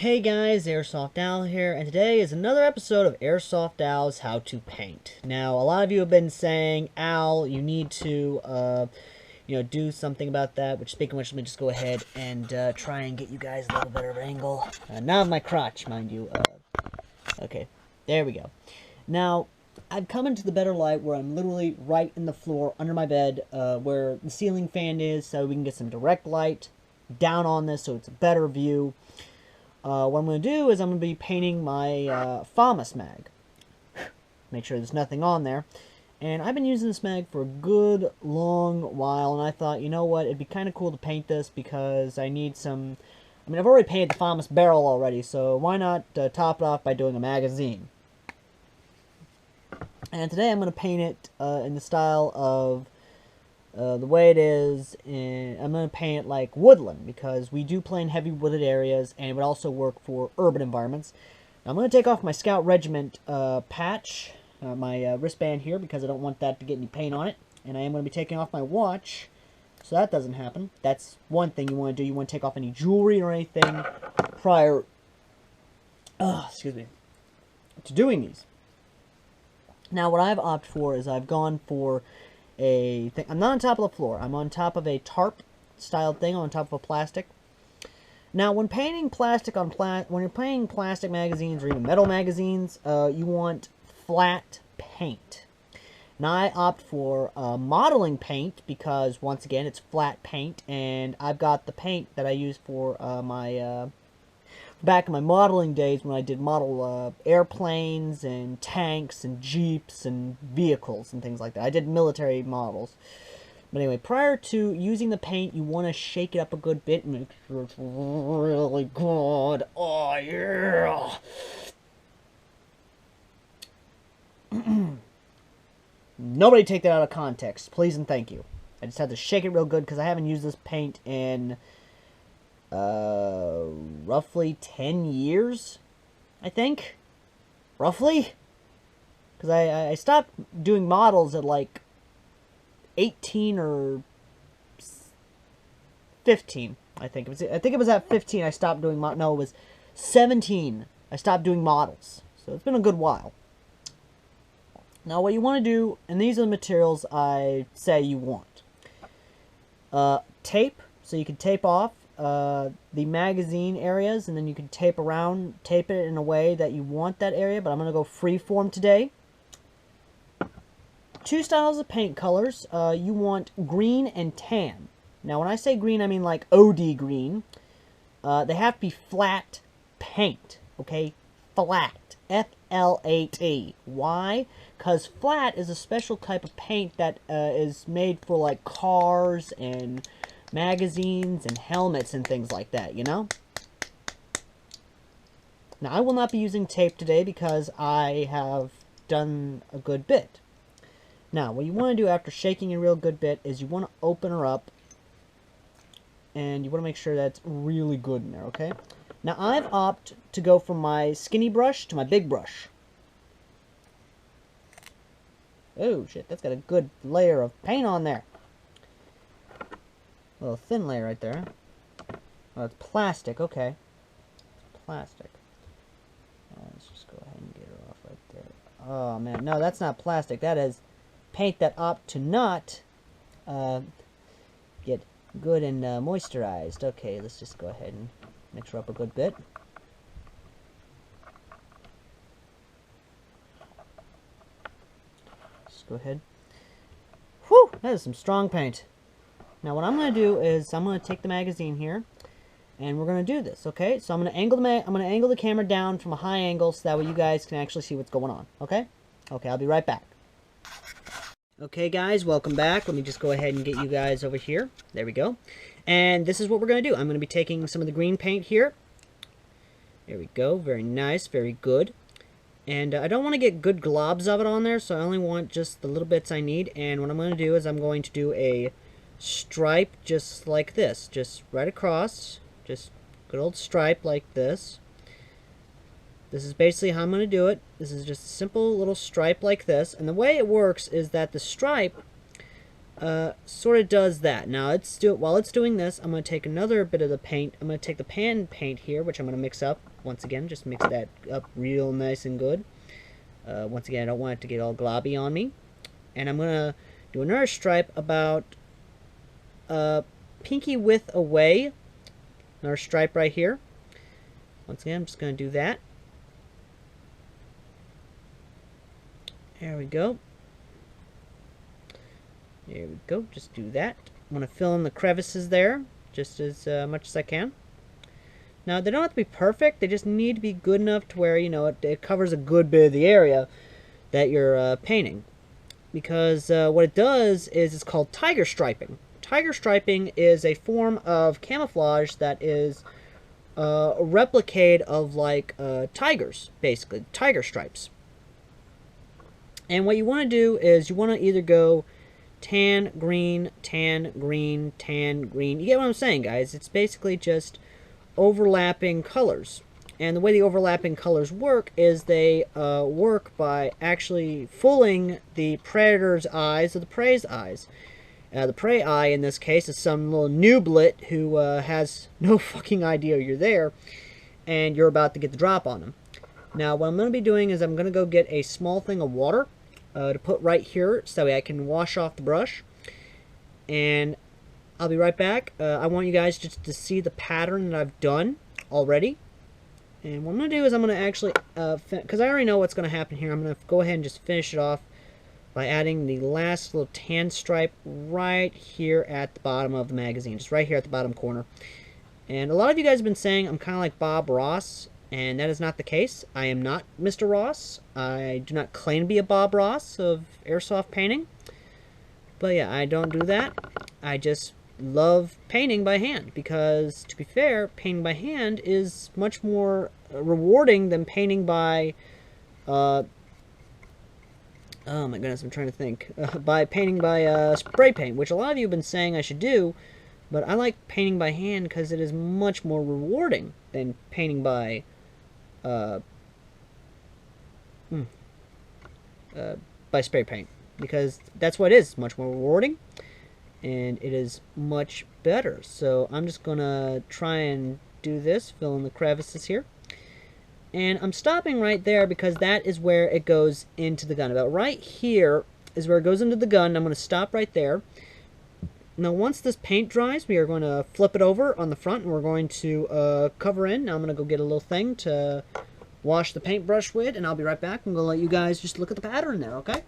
Hey guys, AirsoftAl here, and today is another episode of AirsoftAl's How to Paint. Now, a lot of you have been saying, Al, you need to, do something about that, which, speaking of which, let me just go ahead and try and get you guys a little better of an angle. Not of my crotch, mind you. Okay, there we go. Now, I've come into the better light where I'm literally right in the floor under my bed, where the ceiling fan is, so we can get some direct light down on this so it's a better view. What I'm going to do is I'm going to be painting my Famas mag. Make sure there's nothing on there. And I've been using this mag for a good long while, and I thought, you know what, it'd be kind of cool to paint this because I need some... I've already painted the Famas barrel already, so why not top it off by doing a magazine? And today I'm going to paint it in the style of the way it is. I'm going to paint it like woodland because we do play in heavy wooded areas, and it would also work for urban environments. Now, I'm going to take off my Scout Regiment patch, my wristband here, because I don't want that to get any paint on it. And I am going to be taking off my watch, so that doesn't happen. That's one thing you want to do. You want to take off any jewelry or anything prior to doing these. Now, what I've opted for is I've gone for I'm not on top of the floor. I'm on top of a tarp style thing on top of a plastic. Now, when painting plastic on when you're painting plastic magazines or even metal magazines, you want flat paint. Now, I opt for modeling paint because, once again, it's flat paint, and I've got the paint that I use for my back in my modeling days when I did model airplanes and tanks and jeeps and vehicles and things like that. I did military models. But anyway, prior to using the paint, you want to shake it up a good bit and make sure it's really good. Oh, yeah! Nobody take that out of context, please and thank you. I just had to shake it real good because I haven't used this paint in roughly 10 years, I think. Roughly. Because I stopped doing models at like 18 or 15, I think. I think it was at 15 I stopped doing no, it was 17 I stopped doing models. So it's been a good while. Now what you want to do, and these are the materials I say you want. Tape, so you can tape off the magazine areas, and then you can tape it in a way that you want that area, but I'm going to go freeform today. Two styles of paint colors. You want green and tan. Now, when I say green, I mean like OD green. They have to be flat paint, okay? Flat. F-L-A-T. Why? Because flat is a special type of paint that is made for like cars and magazines and helmets and things like that, you know? Now, I will not be using tape today because I have done a good bit. Now, what you want to do after shaking a real good bit is you want to open her up, and you want to make sure that's really good in there, okay? Now, I've opted to go from my skinny brush to my big brush. Oh, shit, that's got a good layer of paint on there. A little thin layer right there. Oh, it's plastic. Okay. It's plastic. Let's just go ahead and get her off right there. Oh, man. No, that's not plastic. That is paint that opt to not get good and moisturized. Okay, let's just go ahead and mix her up a good bit. Just go ahead. Whew! That is some strong paint. Now what I'm going to do is I'm going to take the magazine here, and we're going to do this, okay? So I'm going to angle the camera down from a high angle so that way you guys can actually see what's going on, okay? Okay, I'll be right back. Okay, guys, welcome back. Let me just go ahead and get you guys over here. There we go. And this is what we're going to do. I'm going to be taking some of the green paint here. There we go. Very nice. Very good. And I don't want to get good globs of it on there, so I only want just the little bits I need. And what I'm going to do is I'm going to do a stripe just like this, just right across, just good old stripe like this. This is basically how I'm going to do it. This is just a simple little stripe like this, and the way it works is that the stripe sort of does that. Now, while it's doing this, I'm going to take another bit of the paint. I'm going to take the pan paint here, which I'm going to mix up. Once again, just mix that up real nice and good. Once again, I don't want it to get all globby on me. And I'm going to do another stripe about pinky width away. Another stripe right here. Once again, I'm just going to do that. There we go. There we go. Just do that. I'm going to fill in the crevices there just as much as I can. Now, they don't have to be perfect. They just need to be good enough to where, you know, it covers a good bit of the area that you're painting. Because what it does is it's called tiger striping. Tiger striping is a form of camouflage that is a replicate of, like, tigers, basically. Tiger stripes. And what you want to do is you want to either go tan, green, tan, green, tan, green. You get what I'm saying, guys? It's basically just overlapping colors. And the way the overlapping colors work is they work by actually fooling the predator's eyes or the prey's eyes. The prey eye, in this case, is some little nooblet who has no fucking idea you're there, and you're about to get the drop on them. Now, what I'm going to be doing is I'm going to go get a small thing of water to put right here, so that way I can wash off the brush. And I'll be right back. I want you guys just to see the pattern that I've done already. And what I'm going to do is I'm going to actually, because I already know what's going to happen here, I'm going to go ahead and just finish it off by adding the last little tan stripe right here at the bottom of the magazine, just right here at the bottom corner. And a lot of you guys have been saying I'm kind of like Bob Ross, and that is not the case. I am not Mr. Ross. I do not claim to be a Bob Ross of airsoft painting. But yeah, I don't do that. I just love painting by hand, because, to be fair, painting by hand is much more rewarding than painting by, oh my goodness, I'm trying to think, by painting by spray paint, which a lot of you have been saying I should do, but I like painting by hand because it is much more rewarding than painting by, spray paint, because that's what it is, much more rewarding, and it is much better. So I'm just gonna try and do this, fill in the crevices here. And I'm stopping right there because that is where it goes into the gun. About right here is where it goes into the gun. I'm going to stop right there. Now, once this paint dries, we are going to flip it over on the front, and we're going to cover in. Now, I'm going to go get a little thing to wash the paintbrush with, and I'll be right back. I'm going to let you guys just look at the pattern there, okay?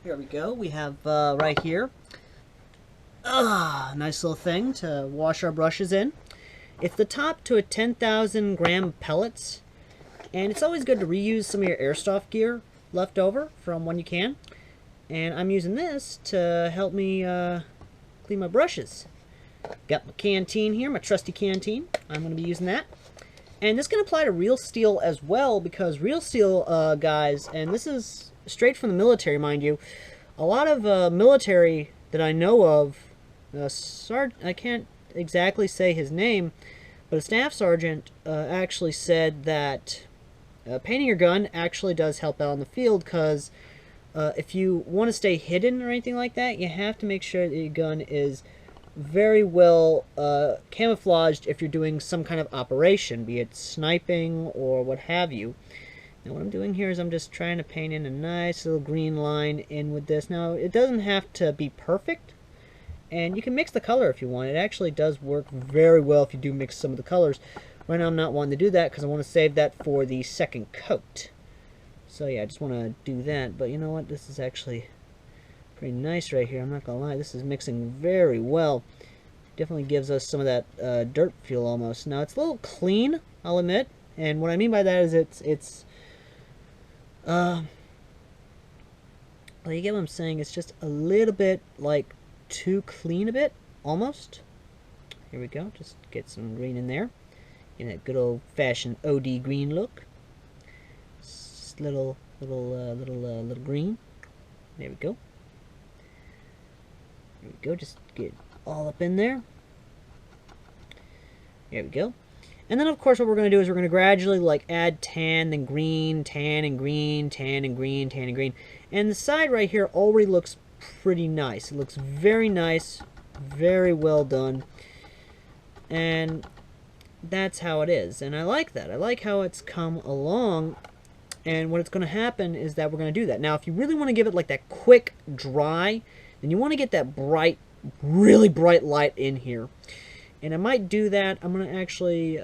Here we go. We have right here a nice little thing to wash our brushes in. It's the top to a 10,000 gram pellets, and it's always good to reuse some of your airsoft gear left over from when you can. And I'm using this to help me clean my brushes. Got my canteen here, my trusty canteen. I'm going to be using that. And this can apply to real steel as well, because real steel, guys, and this is straight from the military, mind you, a lot of military that I know of, I can't exactly say his name, but a staff sergeant actually said that painting your gun actually does help out in the field, because if you want to stay hidden or anything like that, you have to make sure that your gun is very well camouflaged if you're doing some kind of operation, be it sniping or what have you. Now what I'm doing here is I'm just trying to paint in a nice little green line in with this. Now it doesn't have to be perfect, and you can mix the color if you want. It actually does work very well if you do mix some of the colors. Right now I'm not wanting to do that because I want to save that for the second coat. So yeah, I just want to do that. But you know what? This is actually pretty nice right here. I'm not gonna lie. This is mixing very well. Definitely gives us some of that dirt feel almost. Now it's a little clean, I'll admit. And what I mean by that is it's well, you get what I'm saying. It's just a little bit like too clean a bit, almost. Here we go. Just get some green in there. In that good old-fashioned OD green look. Just little green. There we go. There we go. Just get all up in there. There we go. And then, of course, what we're going to do is we're going to gradually, like, add tan, then green, tan, and green, tan, and green, tan, and green. And the side right here already looks pretty nice. It looks very nice, very well done. And that's how it is. And I like that. I like how it's come along. And what's going to happen is that we're going to do that. Now, if you really want to give it, like, that quick dry, then you want to get that bright, really bright light in here. And I might do that. I'm going to actually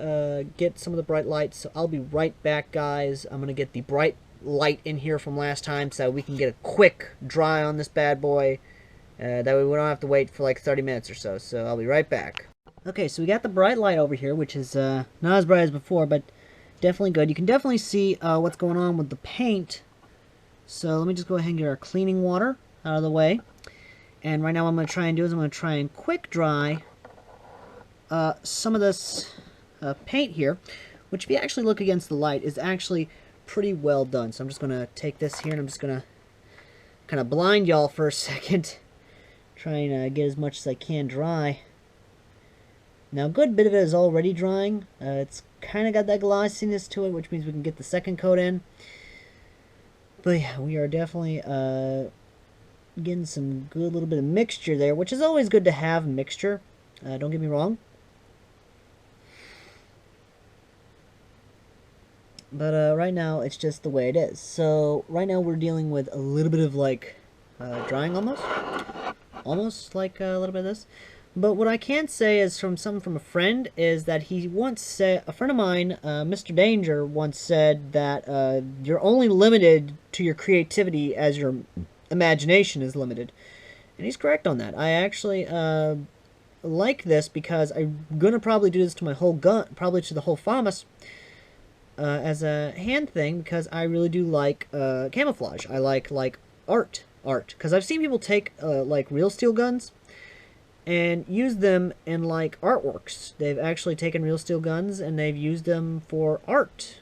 get some of the bright lights. So I'll be right back, guys. I'm going to get the bright light in here from last time so we can get a quick dry on this bad boy. That way we don't have to wait for like 30 minutes or so. So I'll be right back. Okay, so we got the bright light over here, which is not as bright as before, but definitely good. You can definitely see what's going on with the paint. So let me just go ahead and get our cleaning water out of the way. And right now what I'm going to try and do is I'm going to try and quick dry some of this paint here, which if you actually look against the light is actually pretty well done. So I'm just going to take this here and I'm just going to kind of blind y'all for a second, try and get as much as I can dry. Now a good bit of it is already drying. It's kind of got that glossiness to it, which means we can get the second coat in. But yeah, we are definitely getting some good little bit of mixture there, which is always good to have mixture. Don't get me wrong. But right now, it's just the way it is. So right now we're dealing with a little bit of like drying almost. Almost like a little bit of this. But what I can say is from a friend is that he once said, a friend of mine, Mr. Danger, once said that you're only limited to your creativity as your imagination is limited. And he's correct on that. I actually like this because I'm going to probably do this to my whole gun, probably to the whole Famas, as a hand thing, because I really do like camouflage. I like art, because I've seen people take like real steel guns and use them in like artworks. They've actually taken real steel guns and they've used them for art,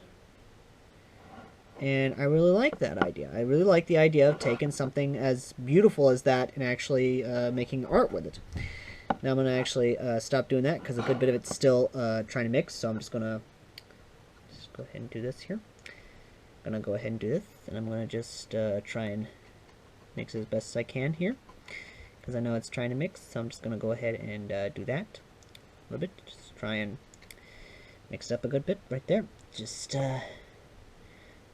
and I really like that idea. I really like the idea of taking something as beautiful as that and actually making art with it. Now I'm going to actually stop doing that because a good bit of it's still trying to mix, so I'm just going to go ahead and do this here. I'm going to go ahead and do this, and I'm going to just try and mix it as best as I can here, because I know it's trying to mix, so I'm just going to go ahead and do that a little bit. Just try and mix it up a good bit right there. Just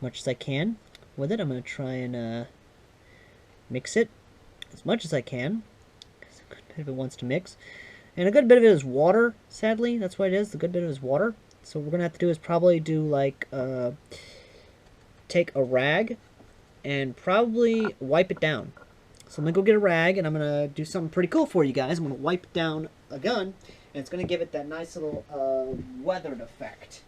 much as I can with it. I'm going to try and mix it as much as I can, because a good bit of it wants to mix. And a good bit of it is water, sadly. That's what it is. The good bit of it is water. So what we're going to have to do is probably do like, take a rag and probably wipe it down. So I'm going to go get a rag and I'm going to do something pretty cool for you guys. I'm going to wipe down a gun and it's going to give it that nice little weathered effect.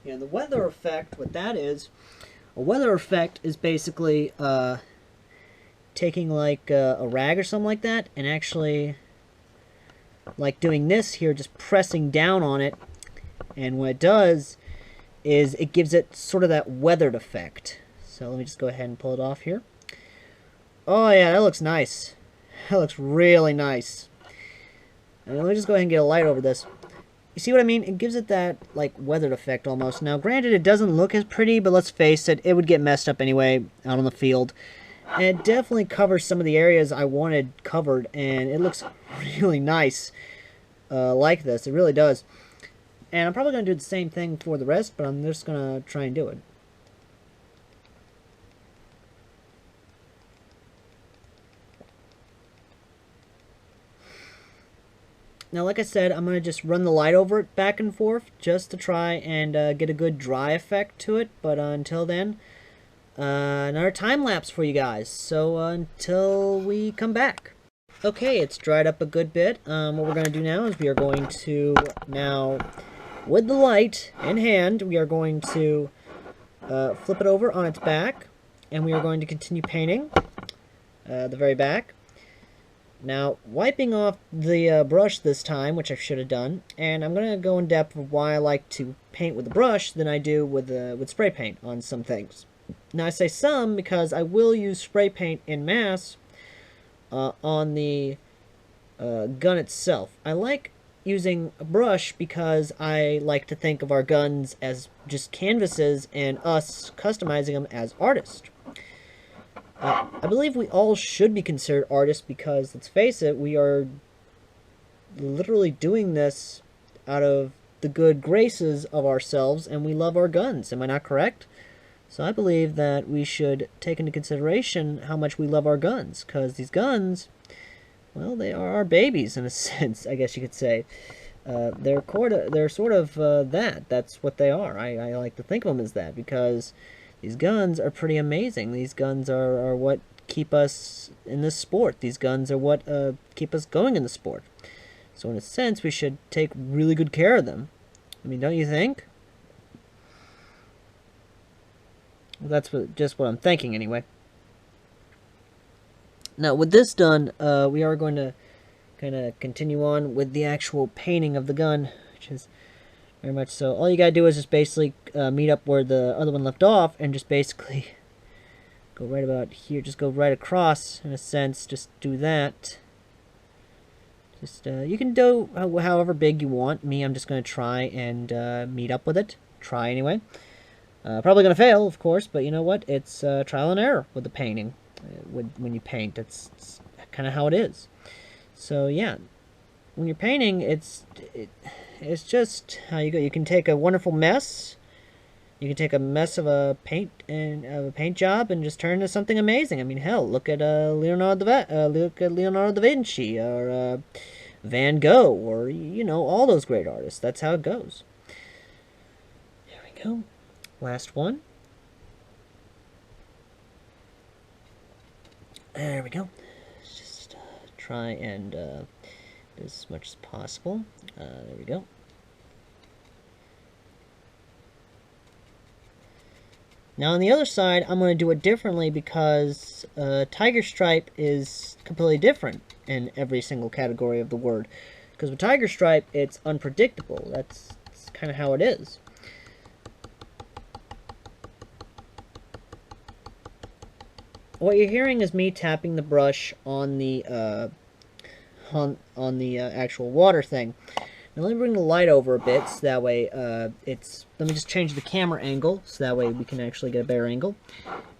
And the weather effect, what that is, a weather effect is basically taking like a rag or something like that and actually like doing this here, just pressing down on it, and what it does is it gives it sort of that weathered effect. So let me just go ahead and pull it off here. Oh yeah, that looks nice. That looks really nice. And let me just go ahead and get a light over this. You see what I mean? It gives it that like weathered effect almost. Now granted it doesn't look as pretty, but let's face it, it would get messed up anyway out on the field. And it definitely covers some of the areas I wanted covered, and it looks really nice like this. It really does. And I'm probably going to do the same thing for the rest, but I'm just going to try and do it. Now, like I said, I'm going to just run the light over it back and forth just to try and get a good dry effect to it. But until then, another time lapse for you guys. So until we come back. Okay, it's dried up a good bit. What we're going to do now is we are going to now, with the light in hand, we are going to flip it over on its back, and we are going to continue painting the very back. Now, wiping off the brush this time, which I should have done, and I'm going to go in depth of why I like to paint with the brush than I do with spray paint on some things. Now, I say some because I will use spray paint in mass on the gun itself. I like using a brush because I like to think of our guns as just canvases and us customizing them as artists. I believe we all should be considered artists because, let's face it, we are literally doing this out of the good graces of ourselves, and we love our guns. Am I not correct? So I believe that we should take into consideration how much we love our guns, because these guns, well, they are our babies in a sense, I guess you could say. They're sort of that. That's what they are. I like to think of them as that because these guns are pretty amazing. These guns are what keep us in this sport. These guns are what keep us going in the sport. So in a sense, we should take really good care of them. I mean, don't you think? Well, that's just what I'm thinking anyway. Now, with this done, we are going to kind of continue on with the actual painting of the gun, which is very much so. All you gotta do is just basically meet up where the other one left off and just basically go right about here. Just go right across, in a sense. Just do that. Just you can do however big you want. Me, I'm just going to try and meet up with it. Try anyway. Probably going to fail, of course, but you know what? It's trial and error with the painting. When you paint, it's kind of how it is. So yeah, when you're painting, it's just how you go. You can take a wonderful mess. You can take a mess of a paint job and just turn it into something amazing. I mean, hell, look at Leonardo da Vinci or Van Gogh, or you know, all those great artists. That's how it goes. There we go. Last one. There we go. Let's just try and do as much as possible. There we go. Now on the other side, I'm going to do it differently because tiger stripe is completely different in every single category of the word. Because with tiger stripe, it's unpredictable. That's kind of how it is. What you're hearing is me tapping the brush on the actual water thing. Now let me bring the light over a bit, so that way let me just change the camera angle, so that way we can actually get a better angle.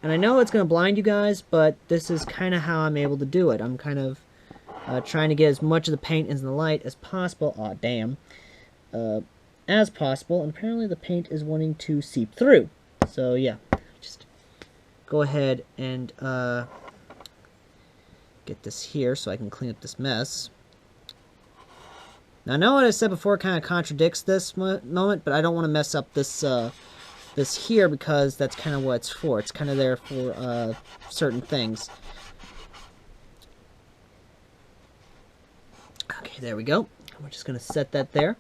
And I know it's going to blind you guys, but this is kind of how I'm able to do it. I'm kind of trying to get as much of the paint into the light as possible. Aw, damn. As possible, and apparently the paint is wanting to seep through. So yeah, just go ahead and get this here so I can clean up this mess. Now, I know what I said before kind of contradicts this moment, but I don't want to mess up this this here because that's kind of what it's for. It's kind of there for certain things. Okay, there we go. We're just going to set that there.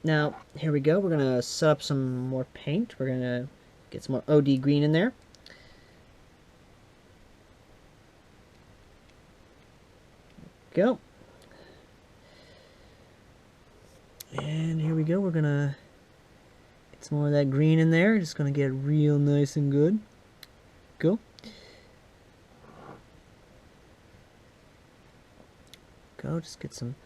Now, here we go. We're going to set up some more paint. We're going to get some more OD green in there. Go. And here we go. We're going to get some more of that green in there. Just going to get real nice and good. Go. Go. Just get some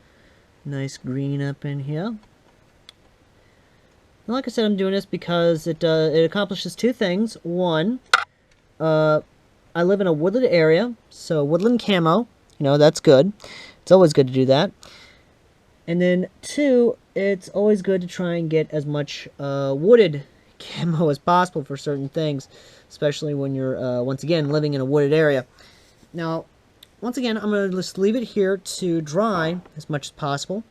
nice green up in here. And like I said, I'm doing this because it accomplishes two things. One, I live in a woodland area, so woodland camo, you know, that's good. It's always good to do that. And then two, it's always good to try and get as much wooded camo as possible for certain things, especially when you're, once again, living in a wooded area. Now, once again, I'm going to just leave it here to dry as much as possible.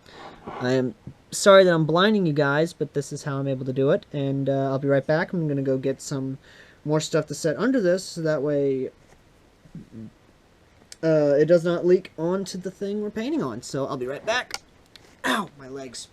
I am sorry that I'm blinding you guys, but this is how I'm able to do it. And I'll be right back. I'm going to go get some more stuff to set under this, so that way it does not leak onto the thing we're painting on. So I'll be right back. Ow, my legs.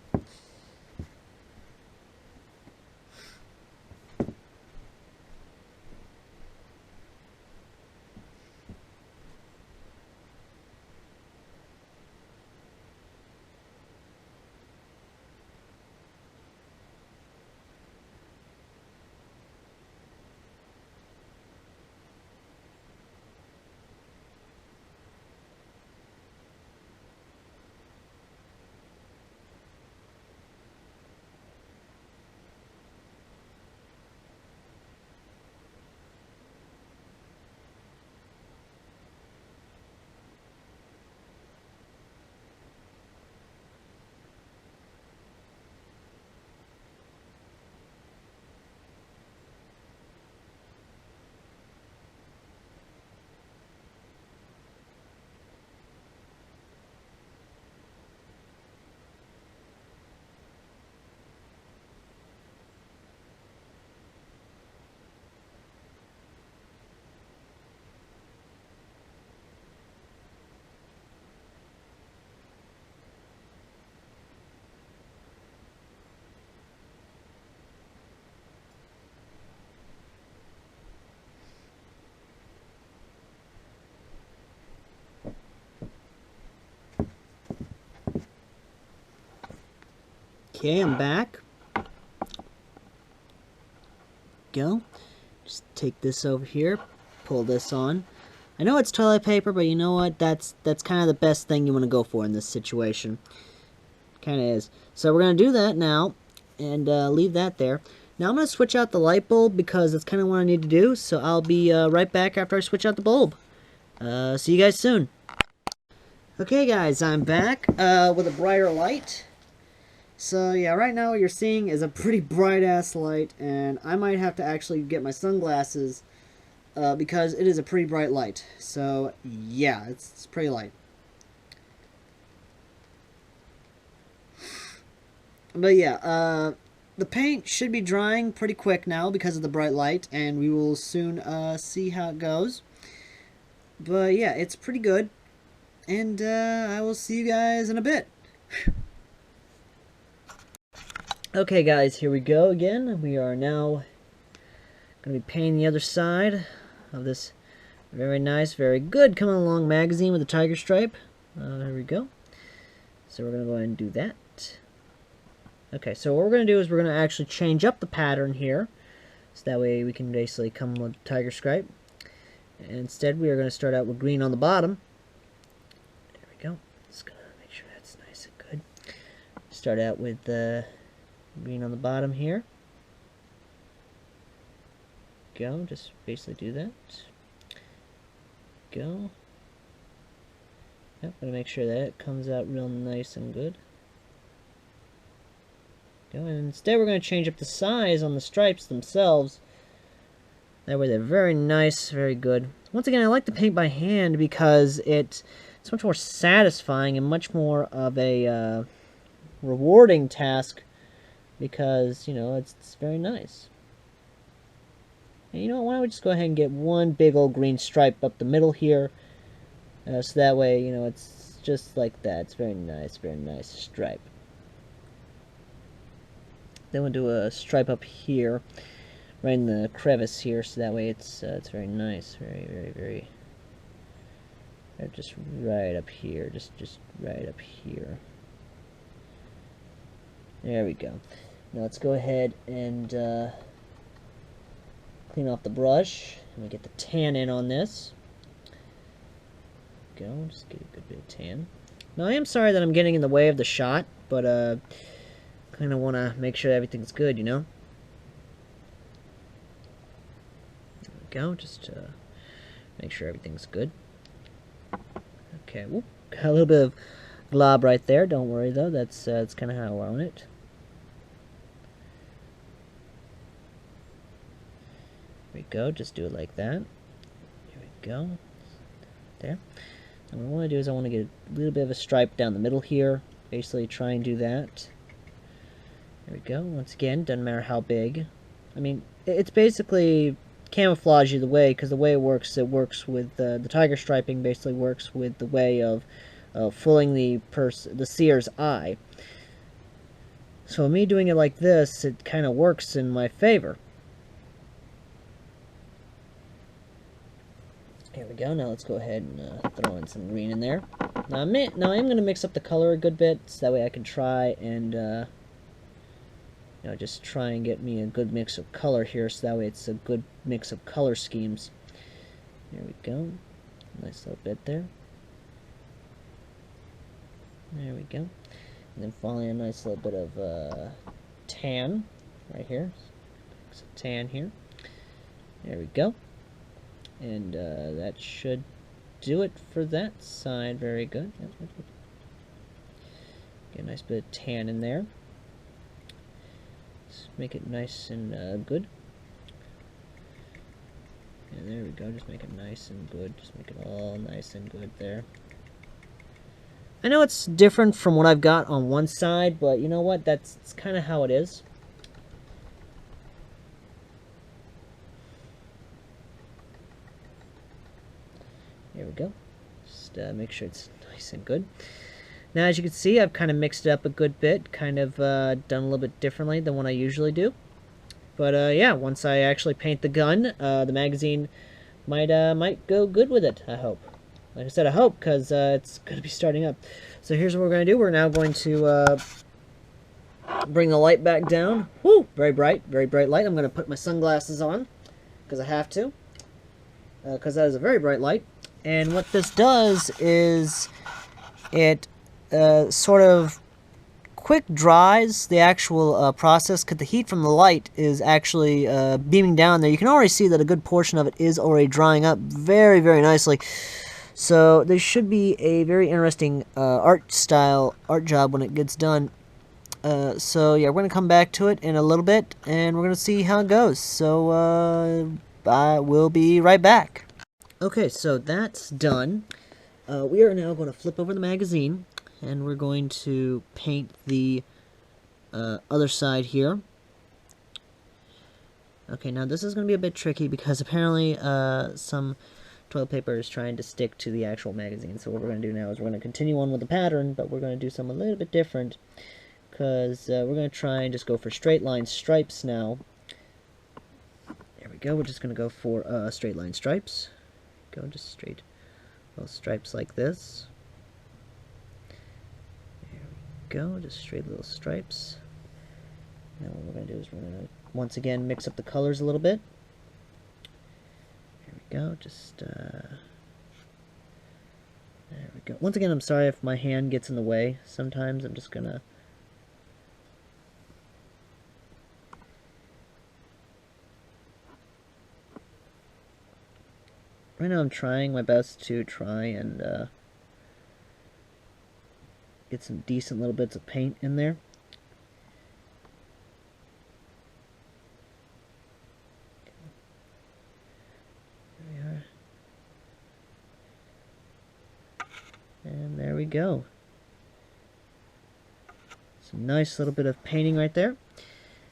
Okay, I'm back. Go. Just take this over here, pull this on. I know it's toilet paper, but you know what? That's kind of the best thing you want to go for in this situation. Kind of is. So we're going to do that now, and leave that there. Now I'm going to switch out the light bulb because that's kind of what I need to do. So I'll be right back after I switch out the bulb. See you guys soon. Okay guys, I'm back with a brighter light. So yeah, right now what you're seeing is a pretty bright ass light, and I might have to actually get my sunglasses because it is a pretty bright light. So yeah, it's pretty light. But yeah, the paint should be drying pretty quick now because of the bright light, and we will soon see how it goes. But yeah, it's pretty good, and I will see you guys in a bit. Okay guys, here we go again. We are now going to be painting the other side of this very nice, very good coming along magazine with a tiger stripe. Here we go. So we're going to go ahead and do that. Okay, so what we're going to do is we're going to actually change up the pattern here. So that way we can basically come with tiger stripe. And instead we are going to start out with green on the bottom. There we go. Just going to make sure that's nice and good. Start out with green on the bottom here. Go, just basically do that. Go. Yep, gotta make sure that it comes out real nice and good. Go, and instead we're going to change up the size on the stripes themselves. That way they're very nice, very good. Once again, I like to paint by hand because it's much more satisfying and much more of a rewarding task because, you know, it's very nice. And you know what, why don't we just go ahead and get one big old green stripe up the middle here. So that way, you know, it's just like that. It's very nice stripe. Then we'll do a stripe up here, right in the crevice here, so that way it's very nice, very just right up here, just right up here. There we go. Now let's go ahead and clean off the brush and we get the tan in on this. Go, just get a good bit of tan. Now I am sorry that I'm getting in the way of the shot, but kind of want to make sure everything's good, you know. There we go, just make sure everything's good. Okay, whoop, got a little bit of glob right there. Don't worry though, that's kind of how I want it. There we go, just do it like that. Here we go. There. And what I want to do is I want to get a little bit of a stripe down the middle here. Basically try and do that. There we go. Once again, doesn't matter how big. I mean, it's basically camouflage either way, because the way it works with the tiger striping basically works with the way of fooling the seer's eye. So me doing it like this, it kind of works in my favor. Here we go. Now let's go ahead and throw in some green in there. Now I'm going to mix up the color a good bit, so that way I can try and just try and get me a good mix of color here, so that way it's a good mix of color schemes. There we go. Nice little bit there. There we go. And then finally a nice little bit of tan right here. Some tan here. There we go. And that should do it for that side. Very good. Get a nice bit of tan in there. Let's make it nice and good. And there we go. Just make it nice and good. Just make it all nice and good there. I know it's different from what I've got on one side, but you know what? That's kind of how it is. There we go. Just make sure it's nice and good. Now, as you can see, I've kind of mixed it up a good bit, kind of done a little bit differently than what I usually do. But yeah, once I actually paint the gun, the magazine might go good with it, I hope. Like I said, I hope, because it's going to be starting up. So here's what we're going to do. We're now going to bring the light back down. Woo! Very bright light. I'm going to put my sunglasses on, because I have to. Because that is a very bright light. And what this does is it sort of quick dries the actual process, because the heat from the light is actually beaming down there. You can already see that a good portion of it is already drying up very nicely. So this should be a very interesting art job when it gets done. So yeah, we're going to come back to it in a little bit, and we're going to see how it goes. So I will be right back. Okay, so that's done. We are now going to flip over the magazine, and we're going to paint the other side here. Okay, now this is going to be a bit tricky, because apparently some toilet paper is trying to stick to the actual magazine. So what we're going to do now is we're going to continue on with the pattern, but we're going to do something a little bit different, because we're going to try and just go for straight line stripes now. There we go. We're just going to go for straight line stripes. Go just straight little stripes like this. There we go. Just straight little stripes. Now what we're going to do is we're going to once again mix up the colors a little bit. Go, just there we go. Once again, I'm sorry if my hand gets in the way sometimes. I'm just gonna right now I'm trying my best to try and get some decent little bits of paint in there. And there we go. Some nice little bit of painting right there.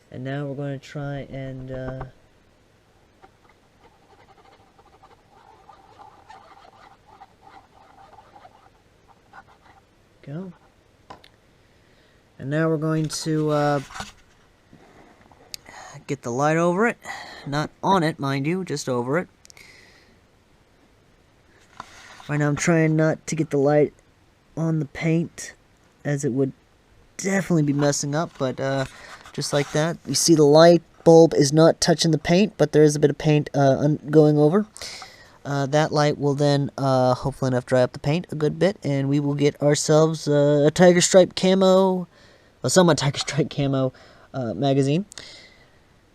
And now we're going to try and go. And now we're going to get the light over it. Not on it, mind you, just over it. Right now I'm trying not to get the light on the paint, as it would definitely be messing up, but just like that. You see the light bulb is not touching the paint, but there is a bit of paint going over. That light will then hopefully enough dry up the paint a good bit, and we will get ourselves a tiger stripe camo, a somewhat tiger stripe camo magazine.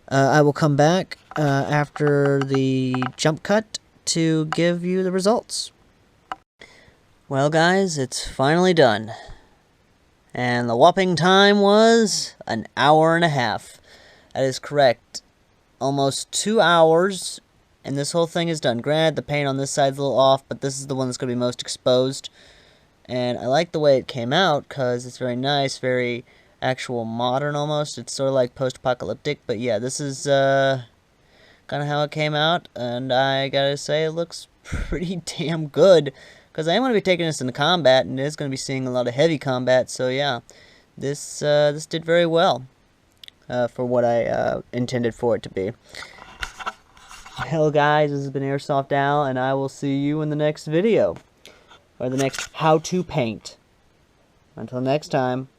I will come back after the jump cut to give you the results. Well guys, it's finally done. And the whopping time was an hour and a half. That is correct. Almost 2 hours and this whole thing is done. Granted, the paint on this side's a little off, but this is the one that's going to be most exposed. And I like the way it came out because it's very nice, very actual modern almost. It's sort of like post-apocalyptic, but yeah, this is kind of how it came out, and I gotta say it looks pretty damn good, because I am going to be taking this into combat, and it is going to be seeing a lot of heavy combat, so yeah, this did very well for what I intended for it to be. Well guys, this has been AirsoftAl, and I will see you in the next video, or the next how to paint. Until next time.